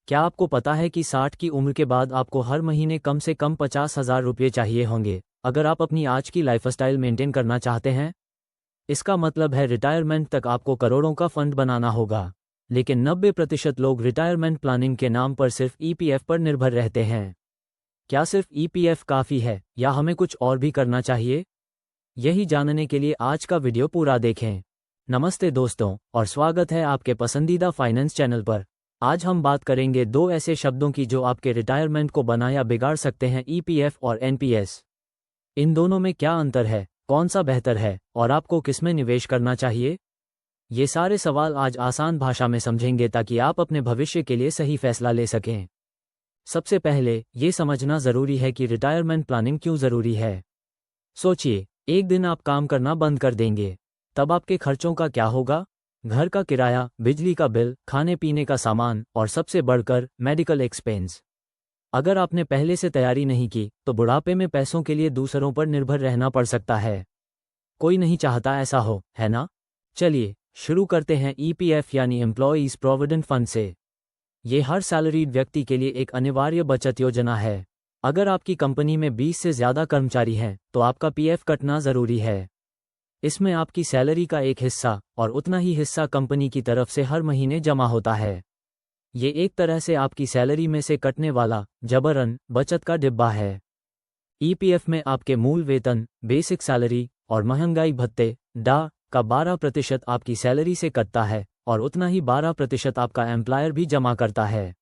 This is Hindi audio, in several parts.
क्या आपको पता है कि 60 की उम्र के बाद आपको हर महीने कम से कम 50,000 रुपये चाहिए होंगे अगर आप अपनी आज की लाइफस्टाइल मेंटेन करना चाहते हैं? इसका मतलब है रिटायरमेंट तक आपको करोड़ों का फंड बनाना होगा। लेकिन 90% लोग रिटायरमेंट प्लानिंग के नाम पर सिर्फ ईपीएफ पर निर्भर रहते हैं। क्या सिर्फ ईपीएफ काफ़ी है या हमें कुछ और भी करना चाहिए? यही जानने के लिए आज का वीडियो पूरा देखें। नमस्ते दोस्तों और स्वागत है आपके पसंदीदा फाइनेंस चैनल पर। आज हम बात करेंगे दो ऐसे शब्दों की जो आपके रिटायरमेंट को बना या बिगाड़ सकते हैं, ईपीएफ और एनपीएस। इन दोनों में क्या अंतर है, कौन सा बेहतर है और आपको किसमें निवेश करना चाहिए? ये सारे सवाल आज आसान भाषा में समझेंगे ताकि आप अपने भविष्य के लिए सही फैसला ले सकें। सबसे पहले ये समझना ज़रूरी है कि रिटायरमेंट प्लानिंग क्यों ज़रूरी है। सोचिए, एक दिन आप काम करना बंद कर देंगे, तब आपके खर्चों का क्या होगा? घर का किराया, बिजली का बिल, खाने पीने का सामान और सबसे बढ़कर मेडिकल एक्सपेंस। अगर आपने पहले से तैयारी नहीं की तो बुढ़ापे में पैसों के लिए दूसरों पर निर्भर रहना पड़ सकता है। कोई नहीं चाहता ऐसा हो, है ना? चलिए शुरू करते हैं ईपीएफ यानी एम्प्लॉयज़ प्रोविडेंट फंड से। ये हर सैलरीड व्यक्ति के लिए एक अनिवार्य बचत योजना है। अगर आपकी कंपनी में 20 से ज़्यादा कर्मचारी हैं तो आपका पीएफ कटना ज़रूरी है। इसमें आपकी सैलरी का एक हिस्सा और उतना ही हिस्सा कंपनी की तरफ से हर महीने जमा होता है। ये एक तरह से आपकी सैलरी में से कटने वाला जबरन बचत का डिब्बा है। ईपीएफ में आपके मूल वेतन, बेसिक सैलरी और महंगाई भत्ते डा का 12% आपकी सैलरी से कटता है और उतना ही 12% आपका एम्प्लॉयर भी जमा करता है।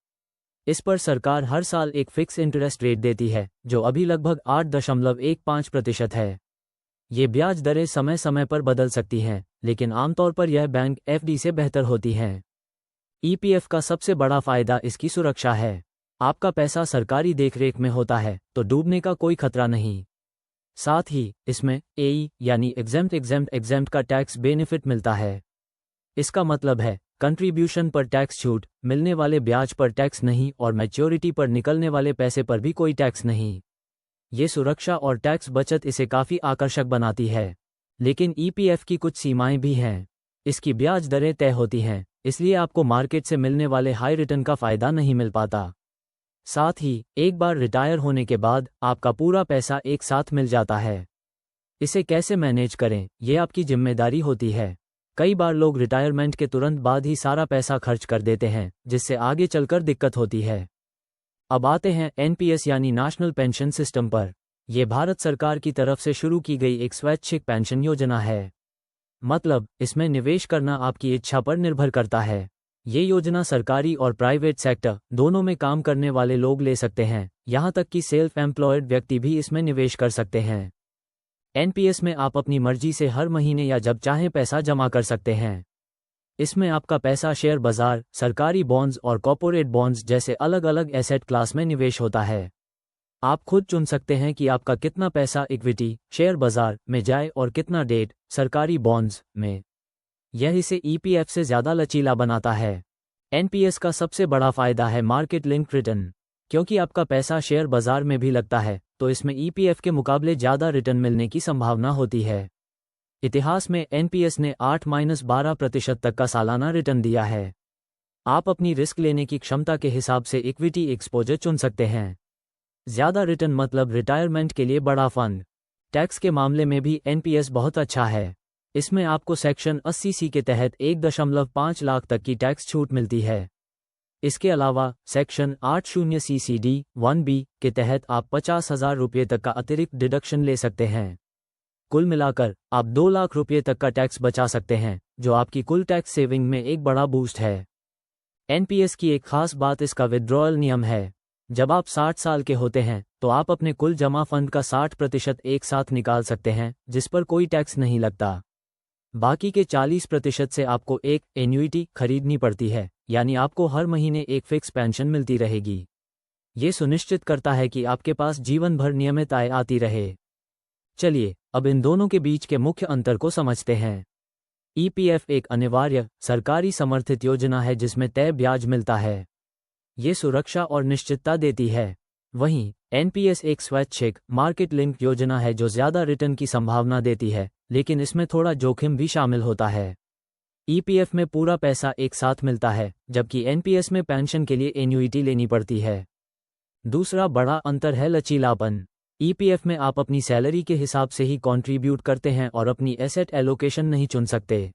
इस पर सरकार हर साल एक फिक्स इंटरेस्ट रेट देती है जो अभी लगभग 8.15% है। ये ब्याज दरें समय समय पर बदल सकती हैं, लेकिन आमतौर पर यह बैंक एफडी से बेहतर होती हैं। ईपीएफ का सबसे बड़ा फायदा इसकी सुरक्षा है। आपका पैसा सरकारी देखरेख में होता है तो डूबने का कोई खतरा नहीं। साथ ही इसमें एई यानी एग्जेम्प्ट का टैक्स बेनिफिट मिलता है। इसका मतलब है कंट्रीब्यूशन पर टैक्स छूट, मिलने वाले ब्याज पर टैक्स नहीं और मैच्योरिटी पर निकलने वाले पैसे पर भी कोई टैक्स नहीं। ये सुरक्षा और टैक्स बचत इसे काफ़ी आकर्षक बनाती है। लेकिन ईपीएफ की कुछ सीमाएं भी हैं। इसकी ब्याज दरें तय होती हैं, इसलिए आपको मार्केट से मिलने वाले हाई रिटर्न का फ़ायदा नहीं मिल पाता। साथ ही एक बार रिटायर होने के बाद आपका पूरा पैसा एक साथ मिल जाता है। इसे कैसे मैनेज करें, ये आपकी जिम्मेदारी होती है। कई बार लोग रिटायरमेंट के तुरंत बाद ही सारा पैसा खर्च कर देते हैं, जिससे आगे चलकर दिक्कत होती है। अब आते हैं एनपीएस यानी नेशनल पेंशन सिस्टम पर। यह भारत सरकार की तरफ से शुरू की गई एक स्वैच्छिक पेंशन योजना है। मतलब इसमें निवेश करना आपकी इच्छा पर निर्भर करता है। ये योजना सरकारी और प्राइवेट सेक्टर दोनों में काम करने वाले लोग ले सकते हैं, यहाँ तक कि सेल्फ एम्प्लॉयड व्यक्ति भी इसमें निवेश कर सकते हैं। एनपीएस में आप अपनी मर्जी से हर महीने या जब चाहें पैसा जमा कर सकते हैं। इसमें आपका पैसा शेयर बाजार, सरकारी बॉन्ड्स और कॉर्पोरेट बॉन्ड्स जैसे अलग अलग एसेट क्लास में निवेश होता है। आप खुद चुन सकते हैं कि आपका कितना पैसा इक्विटी शेयर बाजार में जाए और कितना डेट सरकारी बॉन्ड्स में। यह इसे ईपीएफ से ज़्यादा लचीला बनाता है। एनपीएस का सबसे बड़ा फायदा है मार्केट लिंक रिटर्न। क्योंकि आपका पैसा शेयर बाजार में भी लगता है तो इसमें ईपीएफ के मुकाबले ज़्यादा रिटर्न मिलने की संभावना होती है। इतिहास में एनपीएस ने 8-12% तक का सालाना रिटर्न दिया है। आप अपनी रिस्क लेने की क्षमता के हिसाब से इक्विटी एक्सपोजर चुन सकते हैं। ज़्यादा रिटर्न मतलब रिटायरमेंट के लिए बड़ा फंड। टैक्स के मामले में भी एनपीएस बहुत अच्छा है। इसमें आपको सेक्शन 80C के तहत 1.5 लाख तक की टैक्स छूट मिलती है। इसके अलावा सेक्शन 80CCD-1B के तहत आप 50,000 रुपये तक का अतिरिक्त डिडक्शन ले सकते हैं। कुल मिलाकर आप 2 लाख रुपये तक का टैक्स बचा सकते हैं, जो आपकी कुल टैक्स सेविंग में एक बड़ा बूस्ट है। एनपीएस की एक खास बात इसका विड्रॉयल नियम है। जब आप 60 साल के होते हैं तो आप अपने कुल जमा फंड का 60% एक साथ निकाल सकते हैं, जिस पर कोई टैक्स नहीं लगता। बाकी के 40% से आपको एक एन्युइटी खरीदनी पड़ती है, यानी आपको हर महीने एक फिक्स पेंशन मिलती रहेगी। ये सुनिश्चित करता है कि आपके पास जीवन भर नियमित आय आती रहे। चलिए अब इन दोनों के बीच के मुख्य अंतर को समझते हैं। ईपीएफ एक अनिवार्य सरकारी समर्थित योजना है जिसमें तय ब्याज मिलता है। ये सुरक्षा और निश्चितता देती है। वहीं एनपीएस एक स्वैच्छिक मार्केट लिंक योजना है जो ज़्यादा रिटर्न की संभावना देती है, लेकिन इसमें थोड़ा जोखिम भी शामिल होता है। ईपीएफ में पूरा पैसा एक साथ मिलता है, जबकि एनपीएस में पेंशन के लिए एन्युइटी लेनी पड़ती है। दूसरा बड़ा अंतर है लचीलापन। ईपीएफ में आप अपनी सैलरी के हिसाब से ही कंट्रीब्यूट करते हैं और अपनी एसेट एलोकेशन नहीं चुन सकते,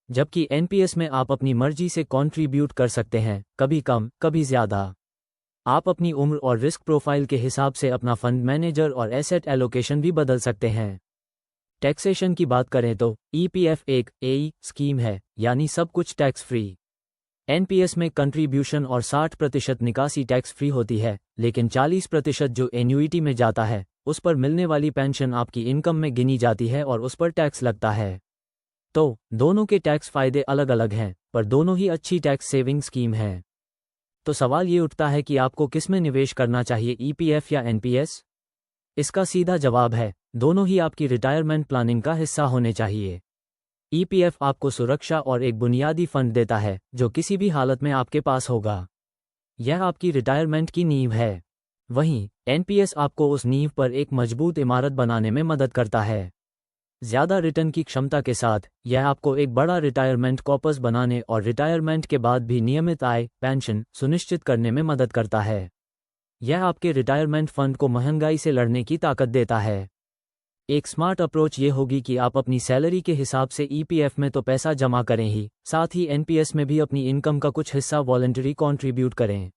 जबकि एनपीएस में आप अपनी मर्जी से कंट्रीब्यूट कर सकते हैं, कभी कम कभी ज़्यादा। आप अपनी उम्र और रिस्क प्रोफाइल के हिसाब से अपना फंड मैनेजर और एसेट एलोकेशन भी बदल सकते हैं। टैक्सेशन की बात करें तो ईपीएफ एक एई स्कीम है, यानी सब कुछ टैक्स फ्री। एनपीएस में कंट्रीब्यूशन और 60% निकासी टैक्स फ्री होती है, लेकिन 40% जो एन्युइटी में जाता है उस पर मिलने वाली पेंशन आपकी इनकम में गिनी जाती है और उस पर टैक्स लगता है। तो दोनों के टैक्स फायदे अलग अलग हैं, पर दोनों ही अच्छी टैक्स सेविंग स्कीम है। तो सवाल ये उठता है कि आपको किसमें निवेश करना चाहिए, ईपीएफ या एनपीएस? इसका सीधा जवाब है, दोनों ही आपकी रिटायरमेंट प्लानिंग का हिस्सा होने चाहिए। ईपीएफ आपको सुरक्षा और एक बुनियादी फंड देता है जो किसी भी हालत में आपके पास होगा। यह आपकी रिटायरमेंट की नींव है। वहीं एनपीएस आपको उस नींव पर एक मजबूत इमारत बनाने में मदद करता है। ज़्यादा रिटर्न की क्षमता के साथ यह आपको एक बड़ा रिटायरमेंट कॉर्पस बनाने और रिटायरमेंट के बाद भी नियमित आय पेंशन सुनिश्चित करने में मदद करता है। यह आपके रिटायरमेंट फंड को महंगाई से लड़ने की ताकत देता है। एक स्मार्ट अप्रोच ये होगी कि आप अपनी सैलरी के हिसाब से ईपीएफ में तो पैसा जमा करें ही, साथ ही एनपीएस में भी अपनी इनकम का कुछ हिस्सा वॉलंटरी कंट्रीब्यूट करें।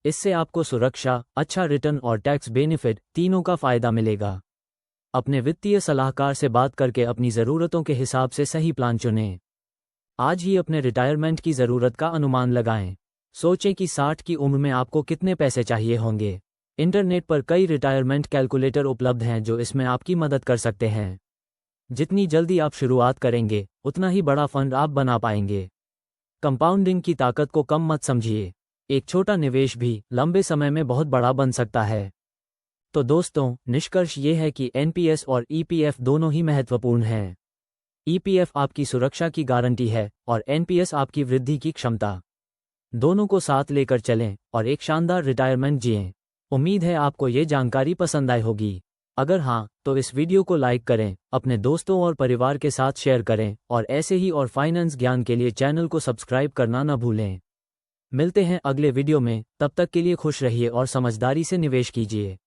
इससे आपको सुरक्षा, अच्छा रिटर्न और टैक्स बेनिफिट तीनों का फायदा मिलेगा। अपने वित्तीय सलाहकार से बात करके अपनी ज़रूरतों के हिसाब से सही प्लान चुनें। आज ही अपने रिटायरमेंट की ज़रूरत का अनुमान लगाएं। सोचें कि 60 की उम्र में आपको कितने पैसे चाहिए होंगे। इंटरनेट पर कई रिटायरमेंट कैलकुलेटर उपलब्ध हैं जो इसमें आपकी मदद कर सकते हैं। जितनी जल्दी आप शुरुआत करेंगे, उतना ही बड़ा फंड आप बना पाएंगे। कंपाउंडिंग की ताकत को कम मत समझिए। एक छोटा निवेश भी लंबे समय में बहुत बड़ा बन सकता है। तो दोस्तों, निष्कर्ष ये है कि एनपीएस और ईपीएफ दोनों ही महत्वपूर्ण हैं। ईपीएफ आपकी सुरक्षा की गारंटी है और एनपीएस आपकी वृद्धि की क्षमता। दोनों को साथ लेकर चलें और एक शानदार रिटायरमेंट जिएं। उम्मीद है आपको ये जानकारी पसंद आई होगी। अगर हाँ, तो इस वीडियो को लाइक करें, अपने दोस्तों और परिवार के साथ शेयर करें और ऐसे ही और फाइनेंस ज्ञान के लिए चैनल को सब्सक्राइब करना न भूलें। मिलते हैं अगले वीडियो में, तब तक के लिए खुश रहिए और समझदारी से निवेश कीजिए।